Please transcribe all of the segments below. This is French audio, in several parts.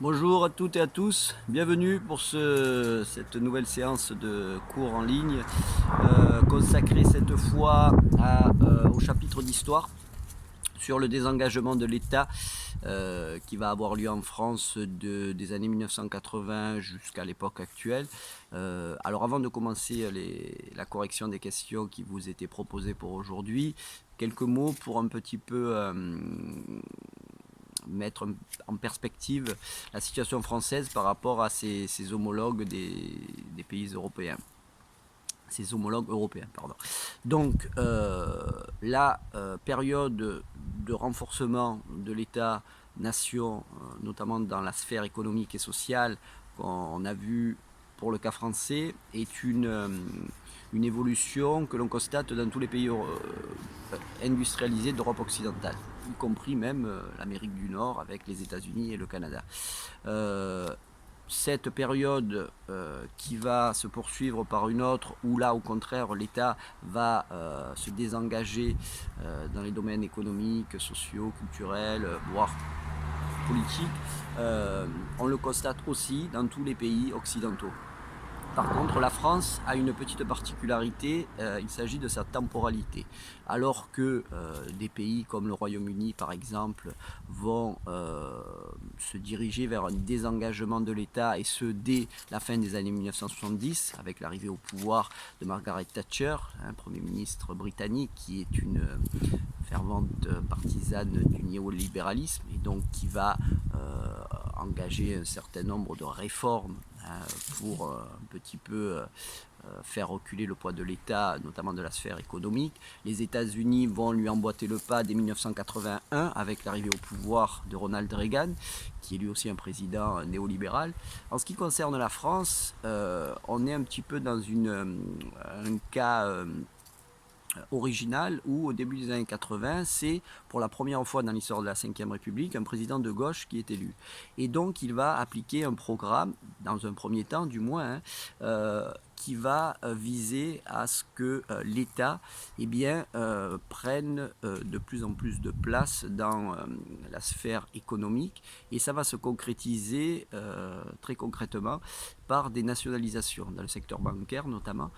Bonjour à toutes et à tous, bienvenue pour cette nouvelle séance de cours en ligne consacrée cette fois au chapitre d'histoire sur le désengagement de l'État qui va avoir lieu en France des années 1980 jusqu'à l'époque actuelle. Alors avant de commencer la correction des questions qui vous étaient proposées pour aujourd'hui, quelques mots pour un petit peu mettre en perspective la situation française par rapport à ses homologues des pays européens. Ses homologues européens, pardon. Donc, la période de renforcement de l'État-nation, notamment dans la sphère économique et sociale, qu'on a vu pour le cas français, est une évolution que l'on constate dans tous les pays industrialisés d'Europe occidentale, y compris même l'Amérique du Nord avec les États-Unis et le Canada. Cette période qui va se poursuivre par une autre, où là au contraire l'État va se désengager dans les domaines économiques, sociaux, culturels, voire politiques, on le constate aussi dans tous les pays occidentaux. Par contre, la France a une petite particularité, il s'agit de sa temporalité. Alors que des pays comme le Royaume-Uni, par exemple, vont se diriger vers un désengagement de l'État, et ce, dès la fin des années 1970, avec l'arrivée au pouvoir de Margaret Thatcher, Premier ministre britannique, qui est une fervente partisane du néolibéralisme, et donc qui va engager un certain nombre de réformes pour un petit peu faire reculer le poids de l'État, notamment de la sphère économique. Les États-Unis vont lui emboîter le pas dès 1981 avec l'arrivée au pouvoir de Ronald Reagan, qui est lui aussi un président néolibéral. En ce qui concerne la France, on est un petit peu dans un cas original où au début des années 80, c'est pour la première fois dans l'histoire de la Ve République un président de gauche qui est élu. Et donc il va appliquer un programme, dans un premier temps du moins, qui va viser à ce que l'État prenne de plus en plus de place dans la sphère économique, et ça va se concrétiser très concrètement par des nationalisations dans le secteur bancaire notamment.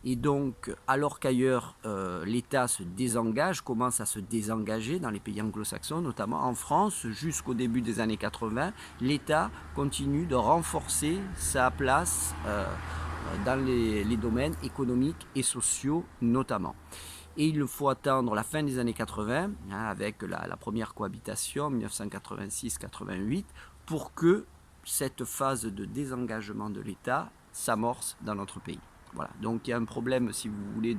Et donc, alors qu'ailleurs l'État se désengage, commence à se désengager dans les pays anglo-saxons, notamment en France, jusqu'au début des années 80, l'État continue de renforcer sa place dans les domaines économiques et sociaux notamment. Et il faut attendre la fin des années 80, avec la première cohabitation, 1986-88, pour que cette phase de désengagement de l'État s'amorce dans notre pays. Voilà. Donc il y a un problème, si vous voulez,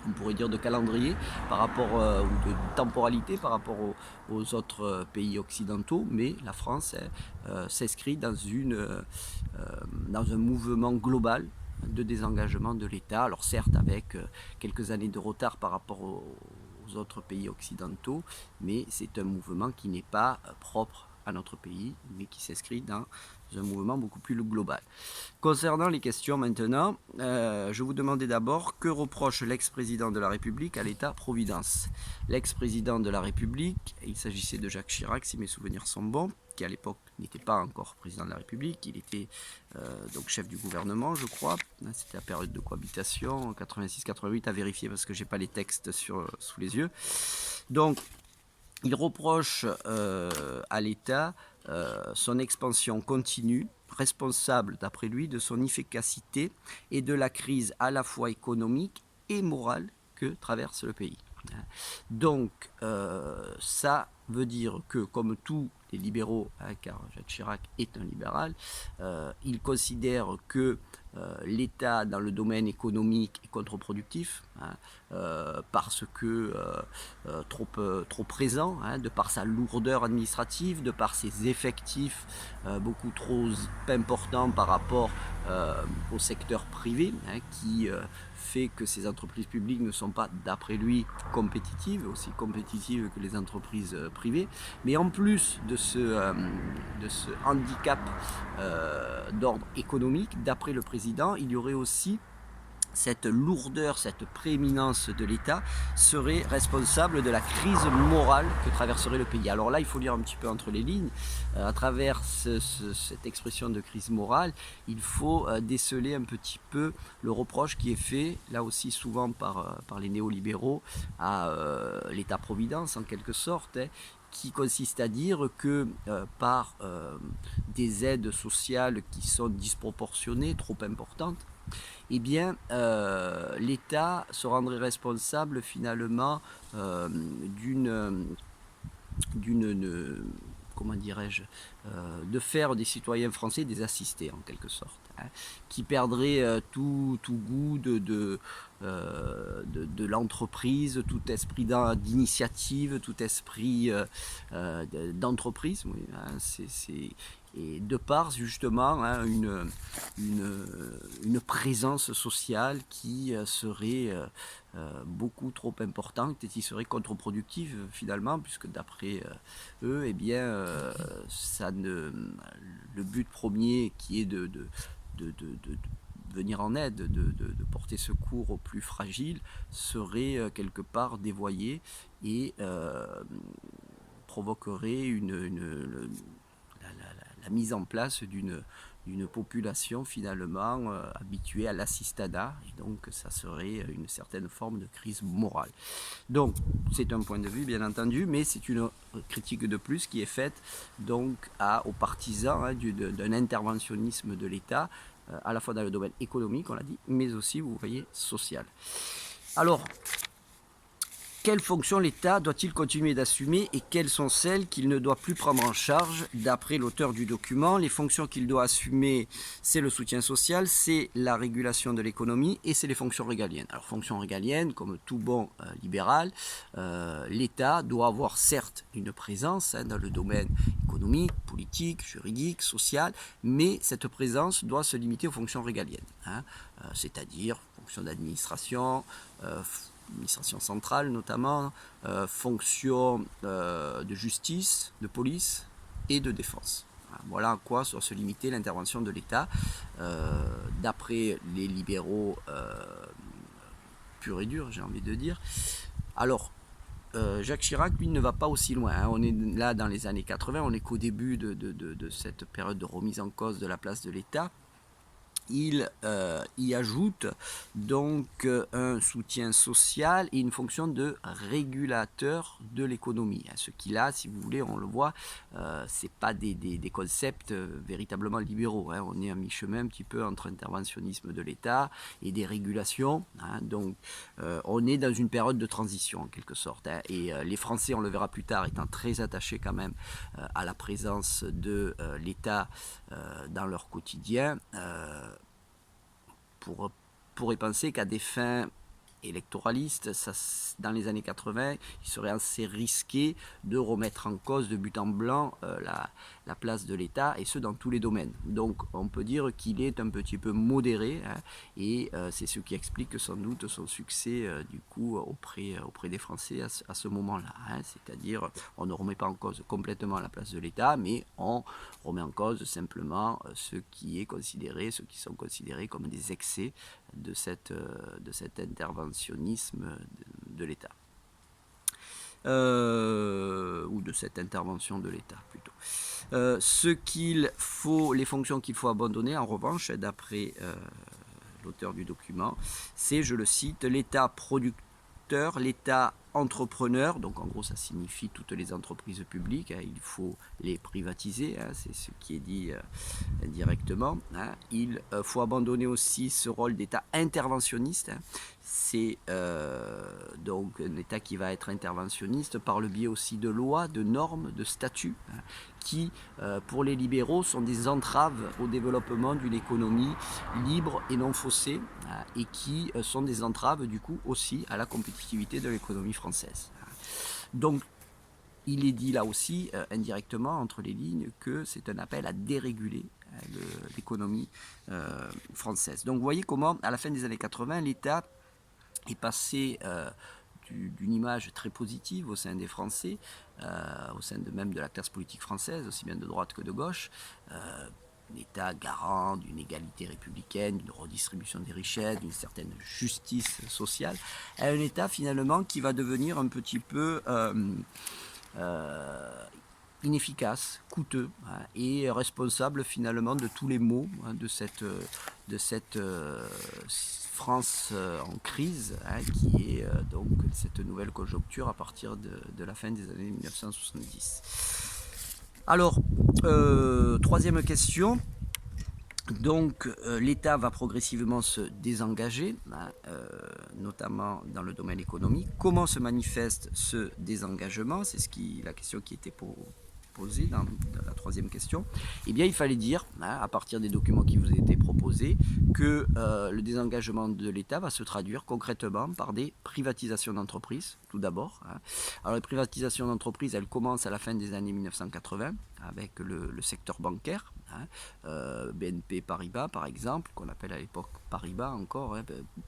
on pourrait dire de calendrier par rapport ou de temporalité par rapport aux autres pays occidentaux, mais la France s'inscrit dans un mouvement global de désengagement de l'État. Alors certes avec quelques années de retard par rapport aux autres pays occidentaux, mais c'est un mouvement qui n'est pas propre à notre pays, mais qui s'inscrit dans un mouvement beaucoup plus global. Concernant les questions maintenant, je vous demandais d'abord que reproche l'ex-président de la République à l'État-providence. L'ex-président de la République, il s'agissait de Jacques Chirac, si mes souvenirs sont bons, qui à l'époque n'était pas encore président de la République, il était donc chef du gouvernement, je crois. C'était la période de cohabitation, 86-88, à vérifier parce que je n'ai pas les textes sous les yeux. Donc, il reproche à l'État son expansion continue, responsable, d'après lui, de son efficacité et de la crise à la fois économique et morale que traverse le pays. Donc, ça veut dire que, comme tous les libéraux, car Jacques Chirac est un libéral, il considère que l'État dans le domaine économique est contre-productif, parce que trop présent, de par sa lourdeur administrative, de par ses effectifs beaucoup trop importants par rapport au secteur privé, qui fait que ces entreprises publiques ne sont pas, d'après lui, compétitives, aussi compétitives que les entreprises privées. Mais en plus de ce handicap d'ordre économique, d'après le président, il y aurait aussi cette lourdeur, cette prééminence de l'État serait responsable de la crise morale que traverserait le pays. Alors là, il faut lire un petit peu entre les lignes. À travers cette expression de crise morale, il faut déceler un petit peu le reproche qui est fait, là aussi souvent par les néolibéraux, à l'État-providence en quelque sorte, hein, qui consiste à dire que par des aides sociales qui sont disproportionnées, trop importantes, eh bien, l'État se rendrait responsable finalement d'une comment dirais-je, de faire des citoyens français des assistés en quelque sorte, hein, qui perdraient tout goût de l'entreprise, tout esprit d'initiative, tout esprit d'entreprise. Oui, hein, et de par justement hein, une présence sociale qui serait beaucoup trop importante et qui serait contre-productive finalement, puisque d'après eux, eh bien, le but premier qui est de venir en aide, de porter secours aux plus fragiles, serait quelque part dévoyé et provoquerait la mise en place d'une population finalement habituée à l'assistanat, et donc ça serait une certaine forme de crise morale. Donc c'est un point de vue bien entendu, mais c'est une critique de plus qui est faite donc aux partisans hein, d'un interventionnisme de l'État, à la fois dans le domaine économique, on l'a dit, mais aussi, vous voyez, social. Alors, quelles fonctions l'État doit-il continuer d'assumer et quelles sont celles qu'il ne doit plus prendre en charge d'après l'auteur du document? Les fonctions qu'il doit assumer, c'est le soutien social, c'est la régulation de l'économie et c'est les fonctions régaliennes. Alors fonctions régaliennes, comme tout bon libéral, l'État doit avoir certes une présence hein, dans le domaine économique, politique, juridique, social, mais cette présence doit se limiter aux fonctions régaliennes, hein, c'est-à-dire fonctions d'administration, administration centrale notamment, fonctions de justice, de police et de défense. Voilà à quoi doit se limiter l'intervention de l'État, d'après les libéraux purs et durs, j'ai envie de dire. Alors, Jacques Chirac, lui, ne va pas aussi loin. Hein. On est là dans les années 80, on n'est qu'au début de cette période de remise en cause de la place de l'État. Il y ajoute donc un soutien social et une fonction de régulateur de l'économie. Ce qu'il a, si vous voulez, on le voit, c'est pas des concepts véritablement libéraux. Hein. On est à mi-chemin un petit peu entre interventionnisme de l'État et des régulations. Hein. Donc on est dans une période de transition en quelque sorte. Hein. Et les Français, on le verra plus tard, étant très attachés quand même à la présence de l'État dans leur quotidien, pourrait penser qu'à des fins électoralistes, ça, dans les années 80, il serait assez risqué de remettre en cause de but en blanc la place de l'État, et ce dans tous les domaines. Donc on peut dire qu'il est un petit peu modéré, hein, et c'est ce qui explique sans doute son succès du coup auprès des Français à ce moment-là. Hein, c'est-à-dire on ne remet pas en cause complètement la place de l'État, mais on remet en cause simplement ce qui sont considérés comme des excès de cet interventionnisme de l'État. Ou de cette intervention de l'État plutôt. Les fonctions qu'il faut abandonner, en revanche, d'après l'auteur du document, c'est, je le cite, l'État producteur, l'État entrepreneur, donc en gros ça signifie toutes les entreprises publiques, hein, il faut les privatiser, hein, c'est ce qui est dit indirectement. Hein. Il faut abandonner aussi ce rôle d'État interventionniste, hein. C'est donc un État qui va être interventionniste par le biais aussi de lois, de normes, de statuts, hein, qui, pour les libéraux, sont des entraves au développement d'une économie libre et non faussée, hein, et qui sont des entraves du coup aussi à la compétitivité de l'économie française. Donc il est dit là aussi, indirectement, entre les lignes, que c'est un appel à déréguler l'économie française. Donc vous voyez comment, à la fin des années 80, l'État est passé d'une image très positive au sein des Français, au sein même de la classe politique française, aussi bien de droite que de gauche, un État garant d'une égalité républicaine, d'une redistribution des richesses, d'une certaine justice sociale, à un État finalement qui va devenir un petit peu inefficace, coûteux, hein, et responsable finalement de tous les maux, hein, de cette France en crise, hein, qui est donc cette nouvelle conjoncture à partir de la fin des années 1970. Alors, troisième question. Donc l'État va progressivement se désengager, hein, notamment dans le domaine économique. Comment se manifeste ce désengagement? C'est la question qui était posée dans la troisième question. Eh bien, il fallait dire, hein, à partir des documents qui vous ont été proposés, que le désengagement de l'État va se traduire concrètement par des privatisations d'entreprises, tout d'abord. Hein. Alors, les privatisations d'entreprises, elles commencent à la fin des années 1980 avec le secteur bancaire. Hein, BNP Paribas par exemple, qu'on appelle à l'époque Paribas encore, hein,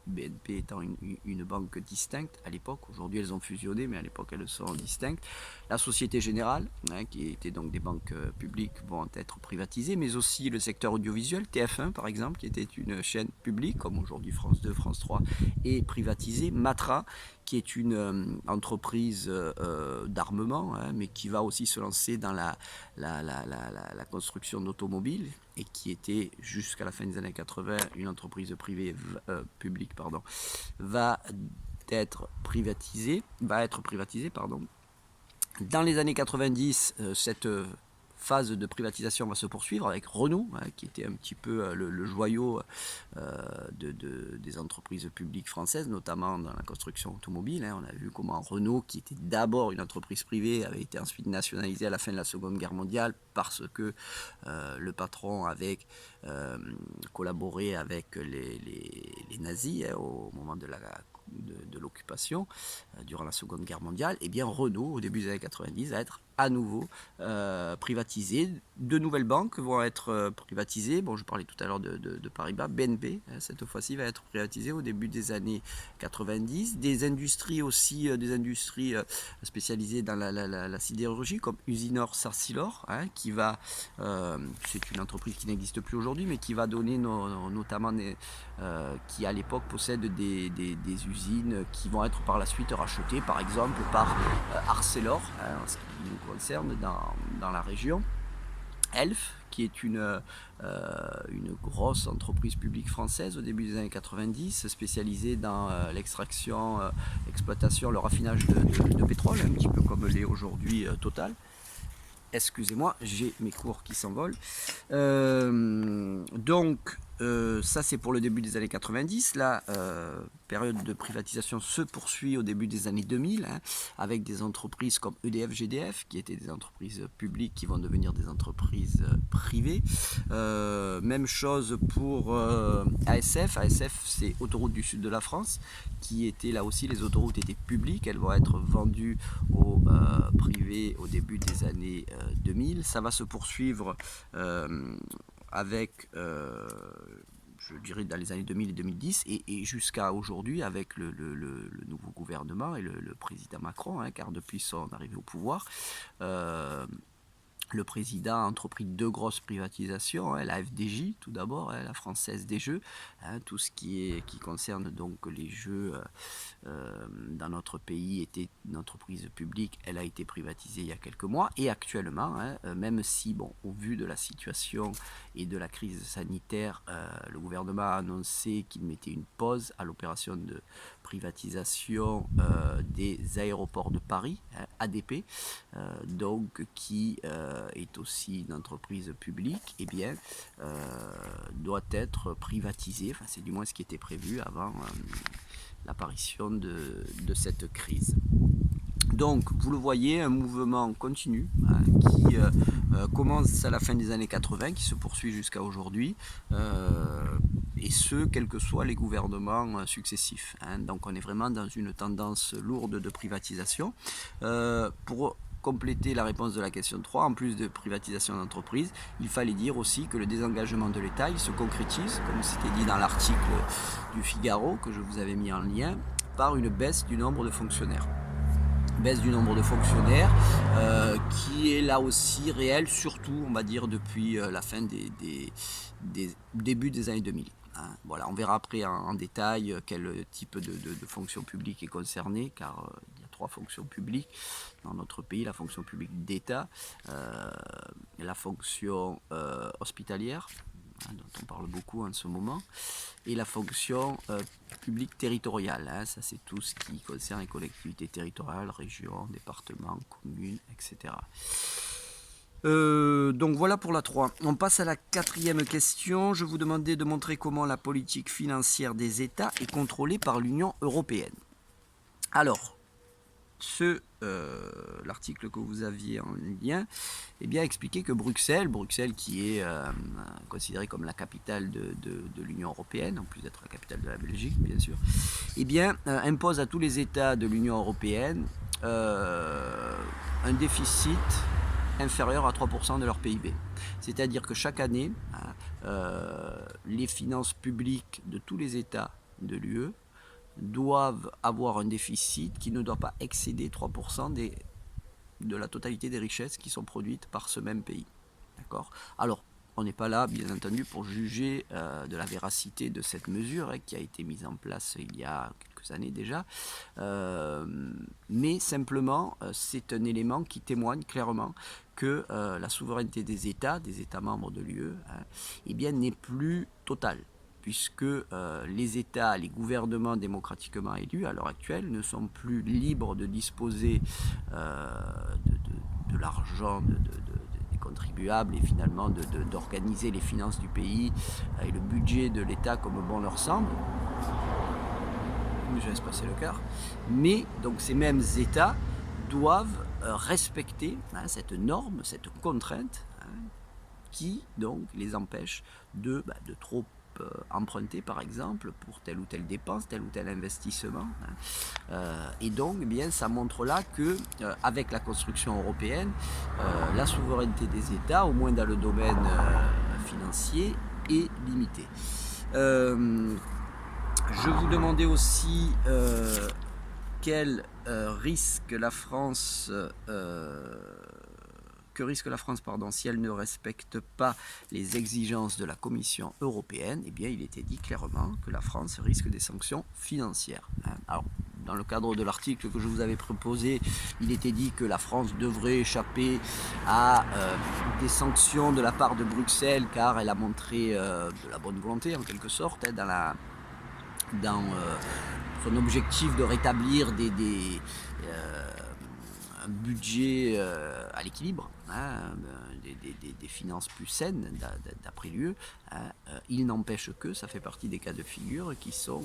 BNP étant une banque distincte à l'époque, aujourd'hui elles ont fusionné mais à l'époque elles sont distinctes. La Société Générale, hein, qui était donc des banques publiques, vont être privatisées, mais aussi le secteur audiovisuel, TF1 par exemple, qui était une chaîne publique comme aujourd'hui France 2, France 3, est privatisé. Matra, qui est une entreprise d'armement, hein, mais qui va aussi se lancer dans la construction d'automobiles et qui était jusqu'à la fin des années 80 une entreprise publique, va être privatisée. Dans les années 90, cette phase de privatisation va se poursuivre avec Renault, hein, qui était un petit peu le joyau des entreprises publiques françaises, notamment dans la construction automobile. Hein. On a vu comment Renault, qui était d'abord une entreprise privée, avait été ensuite nationalisée à la fin de la Seconde Guerre mondiale parce que le patron avait collaboré avec les nazis, hein, au moment de l'occupation durant la Seconde Guerre mondiale. Et bien Renault, au début des années 90, va être à nouveau privatisé. De nouvelles banques vont être privatisées. Bon, je parlais tout à l'heure de Paribas. BNP, hein, cette fois-ci, va être privatisée au début des années 90. Des industries aussi, spécialisées dans la sidérurgie, comme Usinor-Sarcilor, hein, qui va, c'est une entreprise qui n'existe plus aujourd'hui, mais qui va donner notamment, qui à l'époque possède des usines qui vont être par la suite rachetées, par exemple par Arcelor, hein, en ce qui nous concerne dans la région. Elf, qui est une grosse entreprise publique française au début des années 90, spécialisée dans l'extraction, l'exploitation, le raffinage de pétrole, un petit peu comme l'est aujourd'hui Total. Excusez-moi, j'ai mes cours qui s'envolent. Donc, ça c'est pour le début des années 90. La période de privatisation se poursuit au début des années 2000, hein, avec des entreprises comme EDF, GDF, qui étaient des entreprises publiques qui vont devenir des entreprises privées. Même chose pour ASF. ASF, c'est Autoroute du Sud de la France, qui était là aussi, les autoroutes étaient publiques. Elles vont être vendues aux privés au début des années 2000. Ça va se poursuivre avec, je dirais, dans les années 2000 et 2010, et jusqu'à aujourd'hui avec le nouveau gouvernement et le président Macron, hein, car depuis son arrivée au pouvoir, le président a entrepris deux grosses privatisations, hein, la FDJ tout d'abord, hein, la Française des Jeux, hein, tout ce qui concerne donc les jeux dans notre pays était une entreprise publique, elle a été privatisée il y a quelques mois, et actuellement, hein, même si, bon, au vu de la situation et de la crise sanitaire, le gouvernement a annoncé qu'il mettait une pause à l'opération de privatisation des aéroports de Paris, hein, ADP, donc qui est aussi une entreprise publique, eh bien, doit être privatisée, enfin c'est du moins ce qui était prévu avant l'apparition de cette crise. Donc, vous le voyez, un mouvement continu, hein, qui commence à la fin des années 80, qui se poursuit jusqu'à aujourd'hui, et ce, quels que soient les gouvernements successifs. Hein. Donc, on est vraiment dans une tendance lourde de privatisation. Pour compléter la réponse de la question 3, en plus de privatisation d'entreprise, il fallait dire aussi que le désengagement de l'État, il se concrétise, comme c'était dit dans l'article du Figaro que je vous avais mis en lien, par une baisse du nombre de fonctionnaires. baisse du nombre de fonctionnaires qui est là aussi réelle, surtout on va dire depuis la fin des débuts des années 2000. Hein. Voilà, on verra après en détail quel type de fonction publique est concerné, car il y a 3 fonctions publiques dans notre pays: la fonction publique d'État, la fonction hospitalière, hein, dont on parle beaucoup en ce moment, et la fonction publique territoriale. Hein. Ça, c'est tout ce qui concerne les collectivités territoriales, régions, départements, communes, etc. Donc voilà pour la 3. On passe à la 4e question. Je vous demandais de montrer comment la politique financière des États est contrôlée par l'Union européenne. Alors, l'article que vous aviez en lien, expliquait que Bruxelles qui est considérée comme la capitale de l'Union européenne, en plus d'être la capitale de la Belgique, bien sûr, impose à tous les États de l'Union européenne un déficit inférieur à 3% de leur PIB. C'est-à-dire que chaque année, les finances publiques de tous les États de l'UE doivent avoir un déficit qui ne doit pas excéder 3% de la totalité des richesses qui sont produites par ce même pays. D'accord ? Alors, on n'est pas là, bien entendu, pour juger de la véracité de cette mesure qui a été mise en place il y a quelques années déjà, mais simplement, c'est un élément qui témoigne clairement que la souveraineté des États membres de l'UE, n'est plus totale, puisque les États, les gouvernements démocratiquement élus à l'heure actuelle ne sont plus libres de disposer de l'argent des contribuables et finalement d'organiser les finances du pays et le budget de l'État comme bon leur semble. Je laisse passer le quart. Mais donc ces mêmes États doivent respecter cette norme, cette contrainte qui donc les empêche de trop emprunter par exemple pour telle ou telle dépense, tel ou tel investissement. Et donc ça montre là que avec la construction européenne, la souveraineté des États, au moins dans le domaine financier, est limitée. Je vous demandais aussi quel risque la France si elle ne respecte pas les exigences de la Commission européenne. Il était dit clairement que la France risque des sanctions financières. Alors, dans le cadre de l'article que je vous avais proposé, il était dit que la France devrait échapper à des sanctions de la part de Bruxelles, car elle a montré de la bonne volonté en quelque sorte dans son objectif de rétablir un budget à l'équilibre, des finances plus saines d'après l'UE. Il n'empêche que ça fait partie des cas de figure qui sont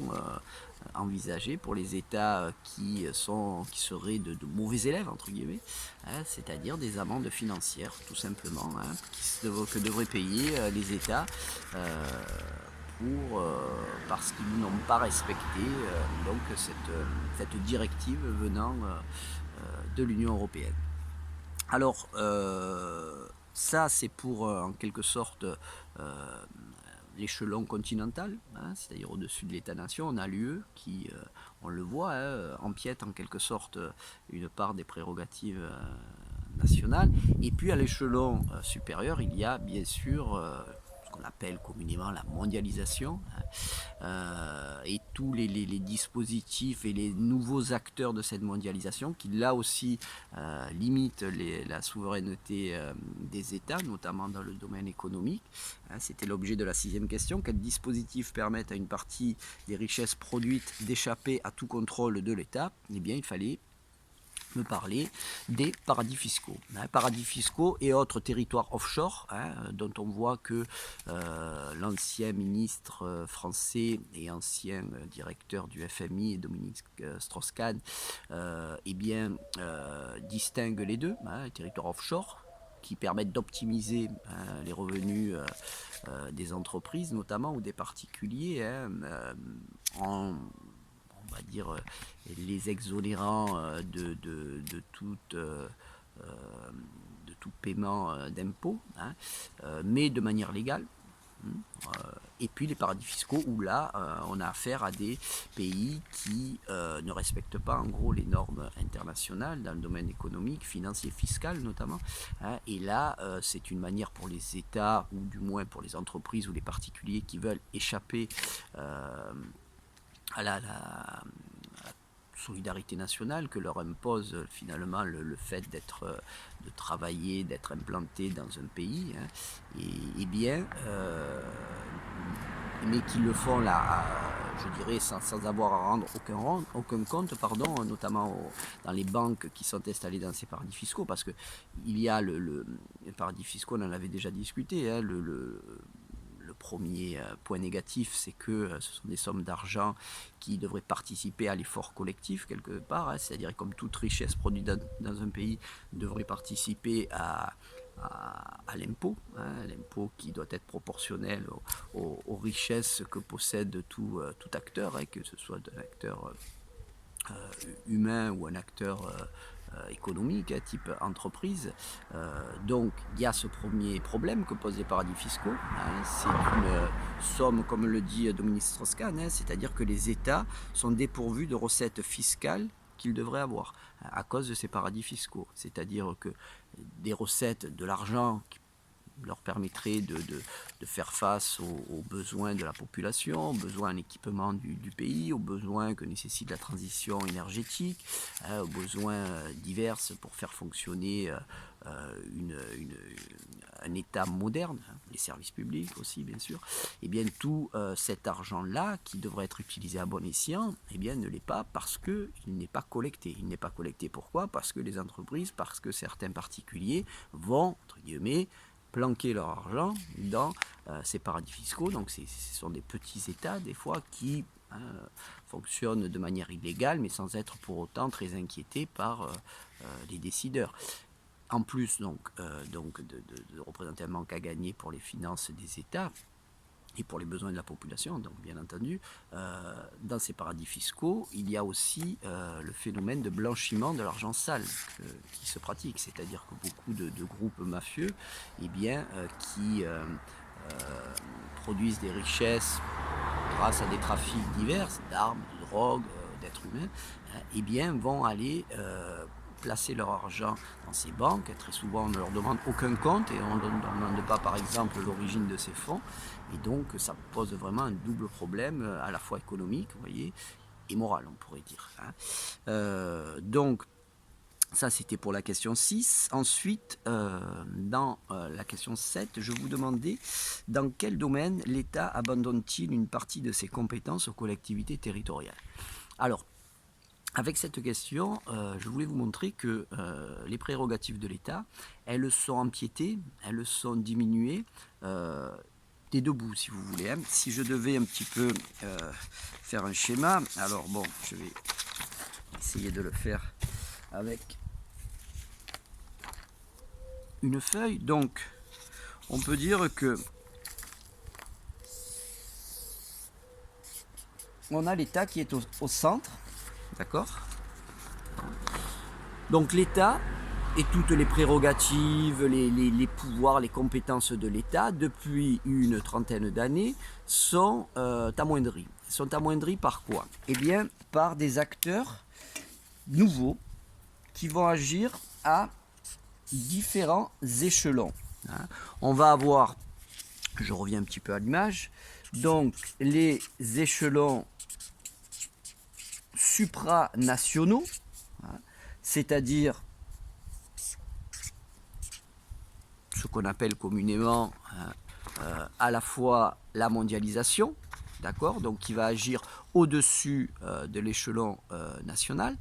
envisagés pour les États qui seraient de mauvais élèves, entre guillemets, c'est-à-dire des amendes financières, tout simplement, que devraient payer les États parce qu'ils n'ont pas respecté cette directive venant de l'Union européenne. Alors, ça c'est pour en quelque sorte l'échelon continental, c'est-à-dire au-dessus de l'État-nation. On a l'UE qui, on le voit, empiète en quelque sorte une part des prérogatives nationales. Et puis à l'échelon supérieur, il y a bien sûr ce qu'on appelle communément la mondialisation, et tous les dispositifs et les nouveaux acteurs de cette mondialisation qui là aussi limitent la souveraineté des États, notamment dans le domaine économique. C'était l'objet de la 6e question. Quels dispositifs permettent à une partie des richesses produites d'échapper à tout contrôle de l'État ? Il fallait me parler des paradis fiscaux. Paradis fiscaux et autres territoires offshore, dont on voit que l'ancien ministre français et ancien directeur du FMI, Dominique Strauss-Kahn, distingue les deux, les territoires offshore, qui permettent d'optimiser les revenus des entreprises notamment ou des particuliers en on va dire les exonérant de tout paiement d'impôts, mais de manière légale. Et puis les paradis fiscaux où là, on a affaire à des pays qui ne respectent pas en gros les normes internationales dans le domaine économique, financier, fiscal notamment. Hein. Et là, c'est une manière pour les États, ou du moins pour les entreprises ou les particuliers qui veulent échapper à la solidarité nationale que leur impose finalement le fait de travailler, d'être implanté dans un pays, hein, et bien, mais qui le font là, je dirais, sans avoir à rendre aucun compte, pardon, notamment dans les banques qui sont installées dans ces paradis fiscaux, parce que il y a les paradis fiscaux, on en avait déjà discuté, hein, le premier point négatif, c'est que ce sont des sommes d'argent qui devraient participer à l'effort collectif quelque part, hein, c'est-à-dire comme toute richesse produite dans un pays devrait participer à l'impôt, hein, l'impôt qui doit être proportionnel aux richesses que possède tout acteur, hein, que ce soit un acteur humain ou un acteur économique, hein, type entreprise. Donc il y a ce premier problème que posent les paradis fiscaux. Hein, c'est une somme, comme le dit Dominique Strauss-Kahn, hein, c'est-à-dire que les États sont dépourvus de recettes fiscales qu'ils devraient avoir à cause de ces paradis fiscaux. C'est-à-dire que des recettes, de l'argent qui leur permettrait de faire face aux besoins de la population, aux besoins en équipement du pays, aux besoins que nécessite la transition énergétique, aux besoins divers pour faire fonctionner un État moderne, hein, les services publics aussi bien sûr. Et bien tout cet argent-là qui devrait être utilisé à bon escient, eh bien ne l'est pas parce qu'il n'est pas collecté. Il n'est pas collecté pourquoi? Parce que les entreprises, parce que certains particuliers vont, entre guillemets, planquer leur argent dans ces paradis fiscaux. Donc ce sont des petits États des fois qui fonctionnent de manière illégale, mais sans être pour autant très inquiétés par les décideurs. En plus donc de représenter un manque à gagner pour les finances des États et pour les besoins de la population, donc bien entendu, dans ces paradis fiscaux, il y a aussi le phénomène de blanchiment de l'argent sale qui se pratique, c'est-à-dire que beaucoup de groupes mafieux, eh bien, qui produisent des richesses grâce à des trafics divers, d'armes, de drogue, d'êtres humains, eh bien, vont aller placer leur argent dans ces banques. Très souvent, on ne leur demande aucun compte et on ne demande pas, par exemple, l'origine de ces fonds. Et donc, ça pose vraiment un double problème, à la fois économique, vous voyez, et moral, on pourrait dire. Hein. Donc, ça, c'était pour la question 6. Ensuite, dans la question 7, je vous demandais dans quel domaine l'État abandonne-t-il une partie de ses compétences aux collectivités territoriales. Alors, avec cette question, je voulais vous montrer que les prérogatives de l'État, elles sont empiétées, elles sont diminuées des deux bouts, si vous voulez. Hein. Si je devais un petit peu faire un schéma, alors bon, je vais essayer de le faire avec une feuille. Donc, on peut dire que on a l'État qui est au centre, d'accord? Donc l'État et toutes les prérogatives, les pouvoirs, les compétences de l'État, depuis une trentaine d'années, sont amoindris. Sont amoindris par quoi? Eh bien, par des acteurs nouveaux qui vont agir à différents échelons. Hein. On va avoir, je reviens un petit peu à l'image, donc les échelons supranationaux, hein, c'est-à-dire ce qu'on appelle communément à la fois la mondialisation, d'accord, donc qui va agir au-dessus de l'échelon national,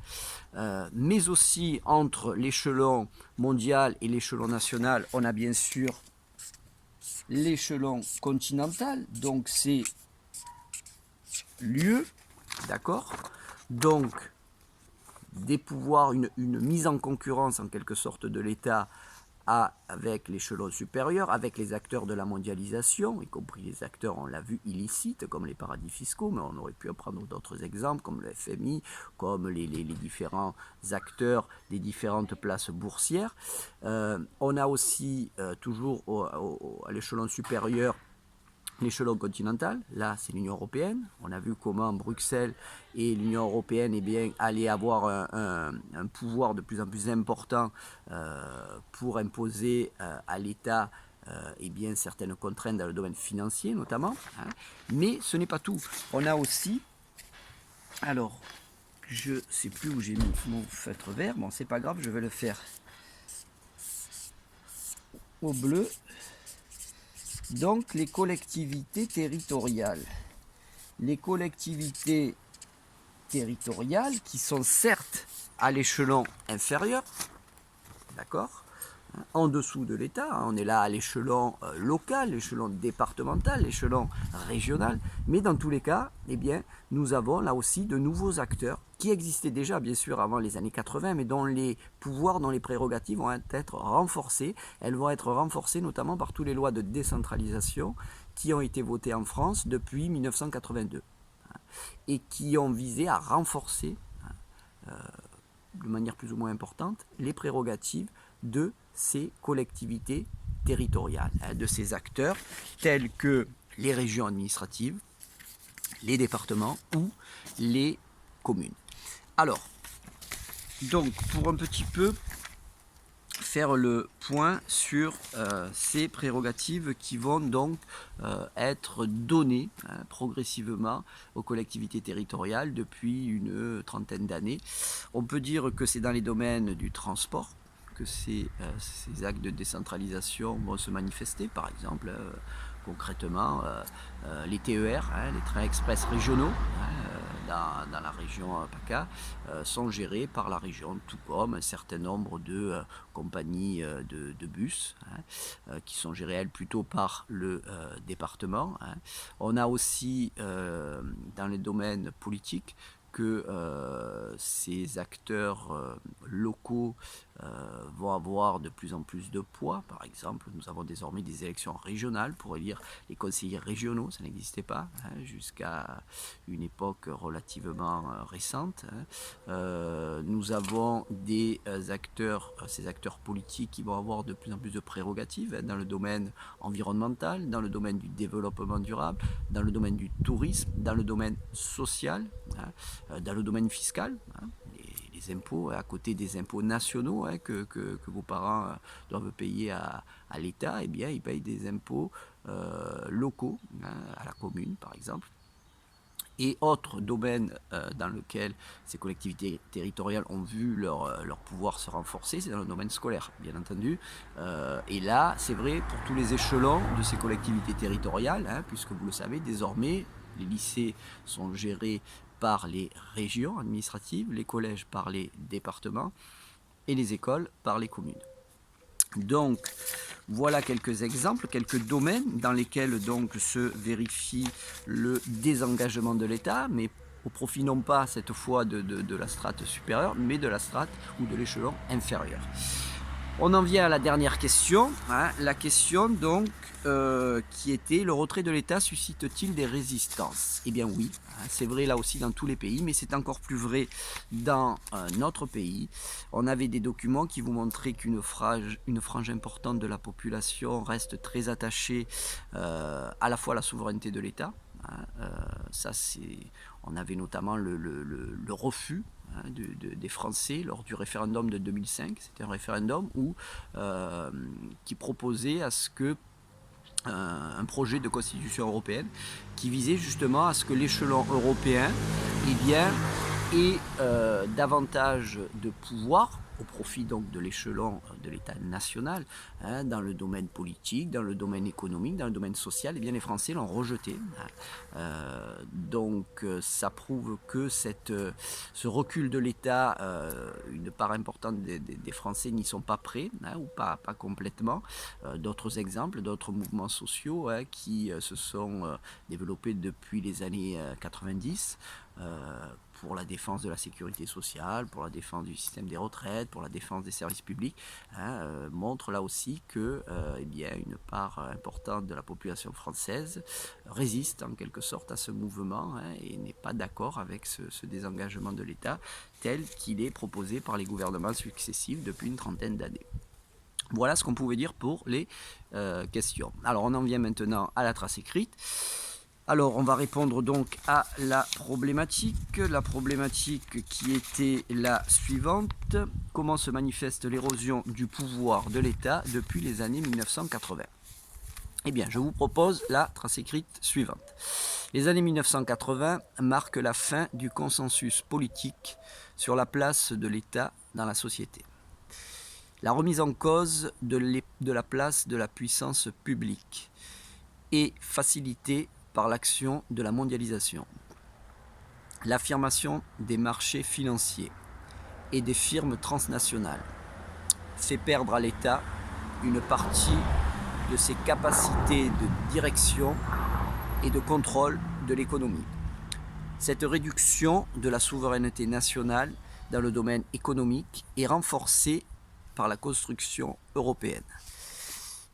mais aussi entre l'échelon mondial et l'échelon national, on a bien sûr l'échelon continental, donc c'est l'UE, d'accord, donc des pouvoirs, une mise en concurrence en quelque sorte de l'État avec l'échelon supérieur, avec les acteurs de la mondialisation, y compris les acteurs, on l'a vu, illicites, comme les paradis fiscaux, mais on aurait pu prendre d'autres exemples, comme le FMI, comme les différents acteurs des différentes places boursières. On a aussi, toujours à l'échelon supérieur, l'échelon continental, là c'est l'Union européenne. On a vu comment Bruxelles et l'Union européenne allaient avoir un pouvoir de plus en plus important pour imposer à l'État certaines contraintes dans le domaine financier notamment. Hein. Mais ce n'est pas tout. On a aussi, alors je ne sais plus où j'ai mis mon feutre vert, bon c'est pas grave, je vais le faire au bleu. Donc les collectivités territoriales. Les collectivités territoriales qui sont certes à l'échelon inférieur, d'accord, en dessous de l'État, on est là à l'échelon local, l'échelon départemental, l'échelon régional, mais dans tous les cas, eh bien, nous avons là aussi de nouveaux acteurs qui existaient déjà bien sûr avant les années 80, mais dont les pouvoirs, dont les prérogatives vont être renforcées. Elles vont être renforcées notamment par toutes les lois de décentralisation qui ont été votées en France depuis 1982 et qui ont visé à renforcer de manière plus ou moins importante les prérogatives de ces collectivités territoriales, de ces acteurs tels que les régions administratives, les départements ou les communes. Alors, donc pour un petit peu faire le point sur ces prérogatives qui vont donc être données progressivement aux collectivités territoriales depuis une trentaine d'années. On peut dire que c'est dans les domaines du transport que ces actes de décentralisation vont se manifester, par exemple concrètement les TER, les trains express régionaux, dans la région PACA, sont gérés par la région, tout comme un certain nombre de compagnies de bus, qui sont gérées, elles, plutôt par le département. On a aussi, dans les domaines politiques, que ces acteurs locaux vont avoir de plus en plus de poids. Par exemple, nous avons désormais des élections régionales pour élire les conseillers régionaux, ça n'existait pas jusqu'à une époque relativement récente. Nous avons ces acteurs politiques qui vont avoir de plus en plus de prérogatives dans le domaine environnemental, dans le domaine du développement durable, dans le domaine du tourisme, dans le domaine social, dans le domaine fiscal, les impôts, à côté des impôts nationaux que vos parents doivent payer à l'État, eh bien, ils payent des impôts locaux, à la commune par exemple. Et autre domaine dans lequel ces collectivités territoriales ont vu leur pouvoir se renforcer, c'est dans le domaine scolaire, bien entendu. Et là, c'est vrai pour tous les échelons de ces collectivités territoriales, puisque vous le savez, désormais, les lycées sont gérés par les régions administratives, les collèges par les départements et les écoles par les communes. Donc, voilà quelques exemples, quelques domaines dans lesquels donc se vérifie le désengagement de l'État, mais au profit non pas cette fois de la strate supérieure, mais de la strate ou de l'échelon inférieur. On en vient à la dernière question, la question donc qui était: le retrait de l'État suscite-t-il des résistances? Eh bien oui, c'est vrai là aussi dans tous les pays, mais c'est encore plus vrai dans notre pays. On avait des documents qui vous montraient qu'une frange importante de la population reste très attachée à la fois à la souveraineté de l'État. On avait notamment le refus des Français lors du référendum de 2005. C'était un référendum qui proposait à ce que un projet de constitution européenne qui visait justement à ce que l'échelon européen ait davantage de pouvoir au profit donc de l'échelon de l'État national, dans le domaine politique, dans le domaine économique, dans le domaine social. Eh bien, les Français l'ont rejeté. Donc ça prouve que ce recul de l'État, une part importante des Français n'y sont pas prêts, ou pas complètement. D'autres exemples, d'autres mouvements sociaux qui se sont développés depuis les années 90, pour la défense de la sécurité sociale, pour la défense du système des retraites, pour la défense des services publics, montre là aussi que une part importante de la population française résiste en quelque sorte à ce mouvement et n'est pas d'accord avec ce désengagement de l'État tel qu'il est proposé par les gouvernements successifs depuis une trentaine d'années. Voilà ce qu'on pouvait dire pour les questions. Alors on en vient maintenant à la trace écrite. Alors on va répondre donc à la problématique qui était la suivante. Comment se manifeste l'érosion du pouvoir de l'État depuis les années 1980? Eh bien, je vous propose la trace écrite suivante. Les années 1980 marquent la fin du consensus politique sur la place de l'État dans la société. La remise en cause de la place de la puissance publique est facilitée par l'action de la mondialisation. L'affirmation des marchés financiers et des firmes transnationales fait perdre à l'État une partie de ses capacités de direction et de contrôle de l'économie. Cette réduction de la souveraineté nationale dans le domaine économique est renforcée par la construction européenne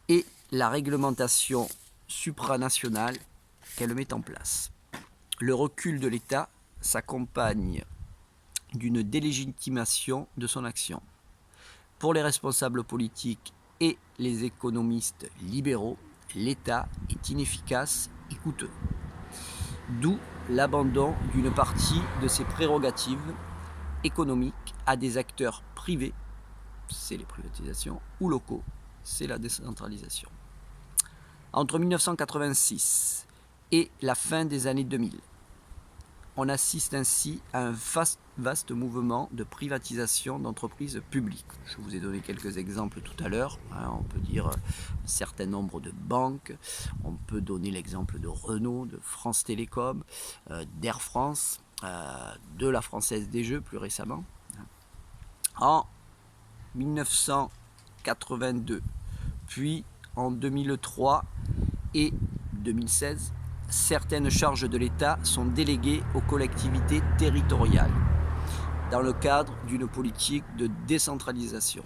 et la réglementation supranationale qu'elle met en place. Le recul de l'État s'accompagne d'une délégitimation de son action. Pour les responsables politiques et les économistes libéraux, l'État est inefficace et coûteux. D'où l'abandon d'une partie de ses prérogatives économiques à des acteurs privés, c'est les privatisations, ou locaux, c'est la décentralisation. Entre 1986 et la fin des années 2000, on assiste ainsi à un vaste mouvement de privatisation d'entreprises publiques. Je vous ai donné quelques exemples tout à l'heure. On peut dire un certain nombre de banques. On peut donner l'exemple de Renault, de France Télécom, d'Air France, de la Française des Jeux plus récemment. En 1982, puis en 2003 et 2016, certaines charges de l'État sont déléguées aux collectivités territoriales dans le cadre d'une politique de décentralisation.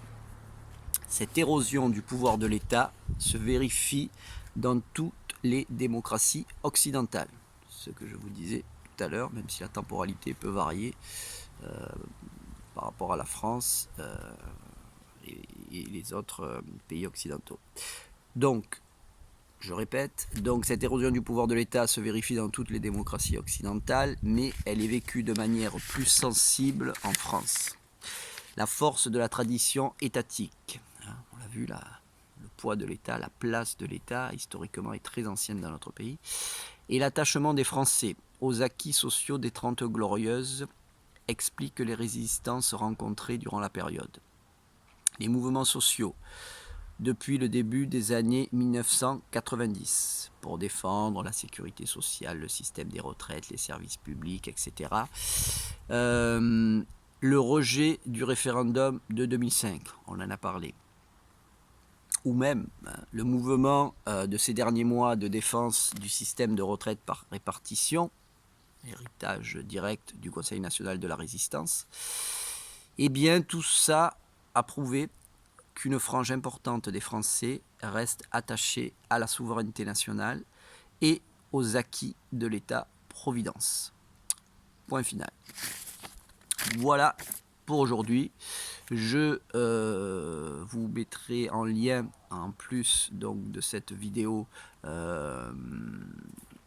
Cette érosion du pouvoir de l'État se vérifie dans toutes les démocraties occidentales. Ce que je vous disais tout à l'heure, même si la temporalité peut varier par rapport à la France et les autres pays occidentaux. Donc, je répète, donc cette érosion du pouvoir de l'État se vérifie dans toutes les démocraties occidentales, mais elle est vécue de manière plus sensible en France. La force de la tradition étatique, on l'a vu, le poids de l'État, la place de l'État, historiquement est très ancienne dans notre pays, et l'attachement des Français aux acquis sociaux des 30 Glorieuses explique les résistances rencontrées durant la période. Les mouvements sociaux depuis le début des années 1990 pour défendre la sécurité sociale, le système des retraites, les services publics, etc. Le rejet du référendum de 2005, on en a parlé. Ou même le mouvement de ces derniers mois de défense du système de retraite par répartition, héritage direct du Conseil national de la résistance. Eh bien, tout ça a prouvé qu'une frange importante des Français reste attachée à la souveraineté nationale et aux acquis de l'État-providence. Point final. Voilà pour aujourd'hui. Je vous mettrai en lien, en plus donc, de cette vidéo,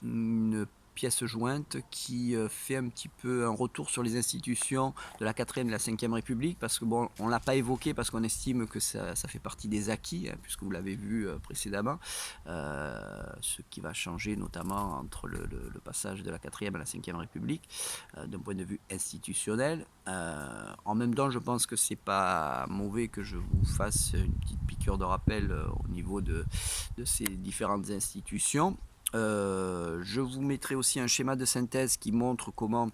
une pièce jointe qui fait un petit peu un retour sur les institutions de la 4e et de la 5e République, parce que bon, on ne l'a pas évoqué parce qu'on estime que ça fait partie des acquis, puisque vous l'avez vu précédemment, ce qui va changer notamment entre le passage de la 4e à la 5e République, d'un point de vue institutionnel. En même temps, je pense que c'est pas mauvais que je vous fasse une petite piqûre de rappel au niveau de ces différentes institutions. Je vous mettrai aussi un schéma de synthèse qui montre comment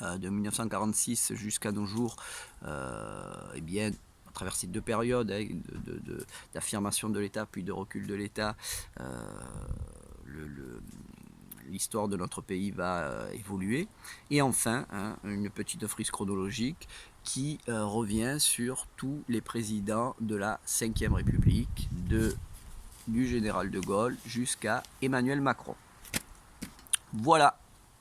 de 1946 jusqu'à nos jours, eh bien, à travers ces deux périodes d'affirmation de l'État puis de recul de l'État, l'histoire de notre pays va évoluer. Et enfin, une petite frise chronologique qui revient sur tous les présidents de la 5e République, du général de Gaulle jusqu'à Emmanuel Macron. Voilà,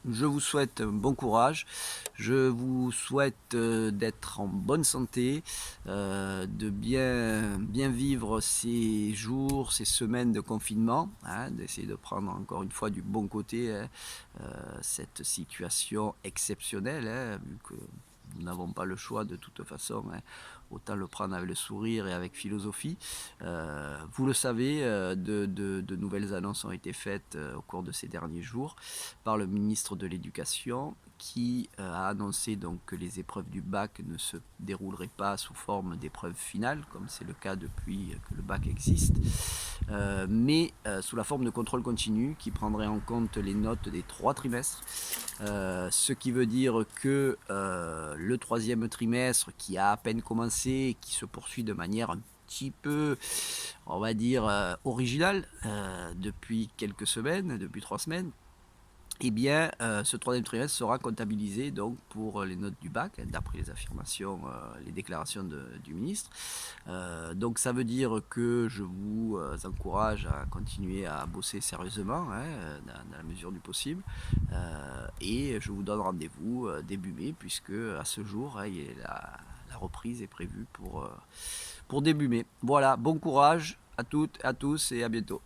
Je vous souhaite bon courage, je vous souhaite d'être en bonne santé, de bien vivre ces jours, ces semaines de confinement, hein, d'essayer de prendre encore une fois du bon côté, hein, cette situation exceptionnelle, hein, vu que nous n'avons pas le choix de toute façon, hein, autant le prendre avec le sourire et avec philosophie. Vous le savez, de nouvelles annonces ont été faites au cours de ces derniers jours par le ministre de l'Éducation qui a annoncé donc que les épreuves du bac ne se dérouleraient pas sous forme d'épreuves finales, comme c'est le cas depuis que le bac existe, mais sous la forme de contrôle continu qui prendrait en compte les notes des 3 trimestres, ce qui veut dire que le 3e trimestre qui a à peine commencé, qui se poursuit de manière un petit peu, on va dire, originale depuis quelques semaines, depuis 3 semaines, eh bien, ce 3e trimestre sera comptabilisé donc pour les notes du bac, d'après les affirmations, les déclarations du ministre. Donc ça veut dire que je vous encourage à continuer à bosser sérieusement, hein, dans la mesure du possible. Et je vous donne rendez-vous début mai, puisque à ce jour, hein, la reprise est prévue pour début mai. Voilà, bon courage à toutes, à tous et à bientôt.